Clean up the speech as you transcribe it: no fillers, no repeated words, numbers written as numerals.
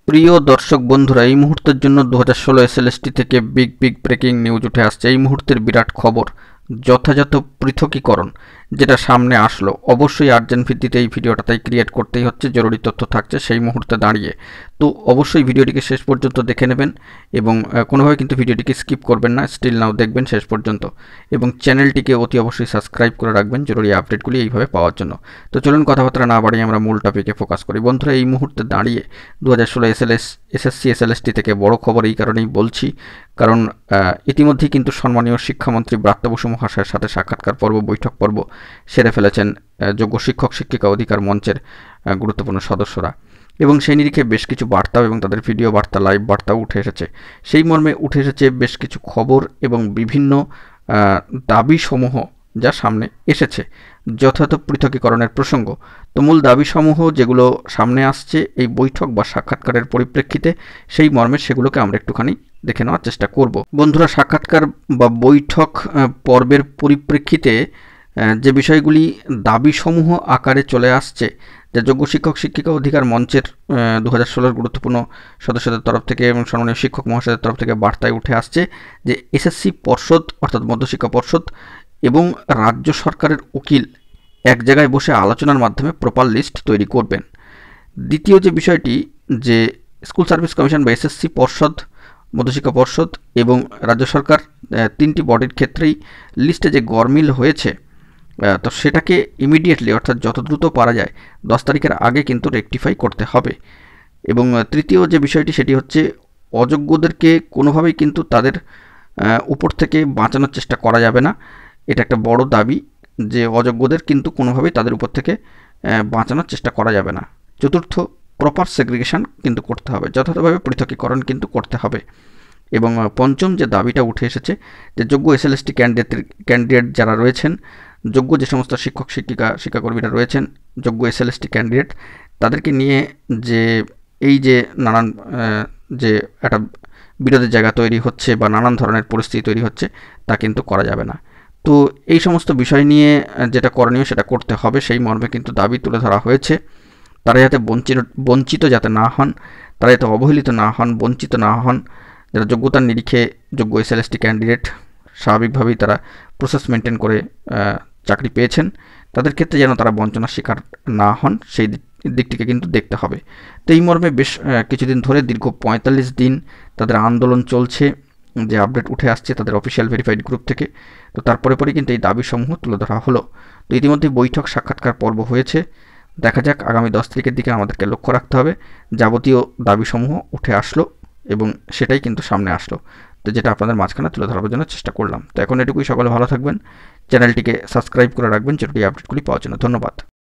প্রিয় দর্শক বন্ধুরা, এই মুহূর্তের জন্য 2016 এসএলএসটি থেকে বিগ ব্রেকিং নিউজ উঠে আসছে। এই মুহূর্তের বিরাট খবর, যথাযথ পৃথকীকরণ যেটা সামনে আসলো। অবশ্যই আর্জেন্ট ভিত্তিতে এই ভিডিওটা তাই ক্রিয়েট করতেই হচ্ছে, জরুরি তথ্য থাকছে সেই মুহূর্তে দাঁড়িয়ে। তো অবশ্যই ভিডিওটিকে শেষ পর্যন্ত দেখে নেবেন এবং কোনোভাবে কিন্তু ভিডিওটিকে স্কিপ করবেন না, স্টিল নাও দেখবেন শেষ পর্যন্ত, এবং চ্যানেলটিকে অতি অবশ্যই সাবস্ক্রাইব করে রাখবেন জরুরি আপডেটগুলি এইভাবে পাওয়ার জন্য। তো চলুন কথাবার্তা না বাড়িয়ে আমরা মূল টপিকে ফোকাস করি। বন্ধুরা, এই মুহূর্তে দাঁড়িয়ে 2016 এসএসসি এসএলএসটি থেকে বড় খবর এই কারণেই বলছি, কারণ ইতিমধ্যেই কিন্তু সম্মানীয় শিক্ষামন্ত্রী ব্রাত্য বসু মহাশয়ের সাথে সাক্ষাৎকার পর্ব, বৈঠক পর্ব সেরে ফেলেছেন যোগ্য শিক্ষক শিক্ষিকা অধিকার মঞ্চের গুরুত্বপূর্ণ সদস্যরা, এবং সেই নিরিখে বেশ কিছু বার্তাও এবং তাদের ভিডিও বার্তা, লাইভ বার্তাও উঠে এসেছে। সেই মর্মে উঠে এসেছে বেশ কিছু খবর এবং বিভিন্ন দাবিসমূহ যা সামনে এসেছে, যথাযথ পৃথকীকরণের প্রসঙ্গ। তো মূল দাবিসমূহ যেগুলো সামনে আসছে এই বৈঠক বা সাক্ষাৎকারের পরিপ্রেক্ষিতে, সেই মর্মে সেগুলোকে আমরা একটুখানি দেখে নেওয়ার চেষ্টা করব। বন্ধুরা, সাক্ষাৎকার বা বৈঠক পর্বের পরিপ্রেক্ষিতে যে বিষয়গুলি দাবিসমূহ আকারে চলে আসছে, যে যোগ্য শিক্ষক শিক্ষিকা অধিকার মঞ্চের 2016 গুরুত্বপূর্ণ সদস্যদের তরফ থেকে এবং সম্মানীয় শিক্ষক মহাশয়দের তরফ থেকে বার্তায় উঠে আসছে যে এসএসসি পর্ষদ অর্থাৎ মধ্যশিক্ষা পর্ষদ এবং রাজ্য সরকারের উকিল এক জায়গায় বসে আলোচনার মাধ্যমে প্রপার লিস্ট তৈরি করবেন। দ্বিতীয় যে বিষয়টি, যে স্কুল সার্ভিস কমিশন বা এসএসসি পর্ষদ, মধ্যশিক্ষা পর্ষদ এবং রাজ্য সরকার তিনটি বডির ক্ষেত্রেই লিস্টে যে গরমিল হয়েছে, তো সেটাকে ইমিডিয়েটলি অর্থাৎ যত দ্রুত পারা যায় 10 তারিখের আগে কিন্তু রেকটিফাই করতে হবে। এবং তৃতীয় যে বিষয়টি সেটি হচ্ছে অযোগ্যদেরকে কোনোভাবেই কিন্তু তাদের উপর থেকে বাঁচানোর চেষ্টা করা যাবে না। এটা একটা বড় দাবি যে অযোগ্যদের কিন্তু কোনোভাবেই তাদের উপর থেকে বাঁচানোর চেষ্টা করা যাবে না। চতুর্থ, প্রপার সেগ্রিগেশন কিন্তু করতে হবে, যথাযথভাবে পৃথকীকরণ কিন্তু করতে হবে। এবং পঞ্চম যে দাবিটা উঠে এসেছে, যে যোগ্য এসএলএসটি ক্যান্ডিডেট যারা রয়েছেন, যোগ্য যে সমস্ত শিক্ষক শিক্ষাকর্মীরা রয়েছেন, যোগ্য এসএলএসটি ক্যান্ডিডেট, তাদেরকে নিয়ে যে এই যে নানান যে একটা বিরোধের জায়গা তৈরি হচ্ছে বা নানান ধরনের পরিস্থিতি তৈরি হচ্ছে, তা কিন্তু করা যাবে না। তো এই সমস্ত বিষয় নিয়ে যেটা করণীয় সেটা করতে হবে, সেই মর্মে কিন্তু দাবি তুলে ধরা হয়েছে। তারা যাতে বঞ্চিত যাতে না হন, তারা যাতে অবহেলিত না হন, বঞ্চিত না হন। যারা যোগ্যতার নিরিখে যোগ্য এসএলএসটি ক্যান্ডিডেট, স্বাভাবিকভাবেই তারা প্রসেস মেনটেন করে চাকরি পেয়েছেন, তাদের ক্ষেত্রে যেন তারা বঞ্চনার শিকার না হন, সেই দিকটিকে কিন্তু দেখতে হবে। তো এই মর্মে বেশ কিছুদিন ধরে দীর্ঘ 45 দিন তাদের আন্দোলন চলছে, যে আপডেট উঠে আসছে তাদের অফিসিয়াল ভেরিফাইড গ্রুপ থেকে। তো তারপরে কিন্তু এই দাবিসমূহ তুলে ধরা হলো। তো ইতিমধ্যে বৈঠক সাক্ষাৎকার পর্ব হয়েছে, দেখা যাক আগামী 10 তারিখের দিকে আমাদেরকে লক্ষ্য রাখতে হবে। যাবতীয় দাবিসমূহ উঠে আসলো এবং সেটাই কিন্তু সামনে আসলো, তো যেটা আপনাদের মাঝখানে তুলে ধরার জন্য চেষ্টা করলাম। তো এখন এটুকুই, সকলে ভালো থাকবেন, চ্যানেলটিকে সাবস্ক্রাইব করে রাখবেন জরুরি আপডেটগুলি পাওয়ার জন্য। ধন্যবাদ।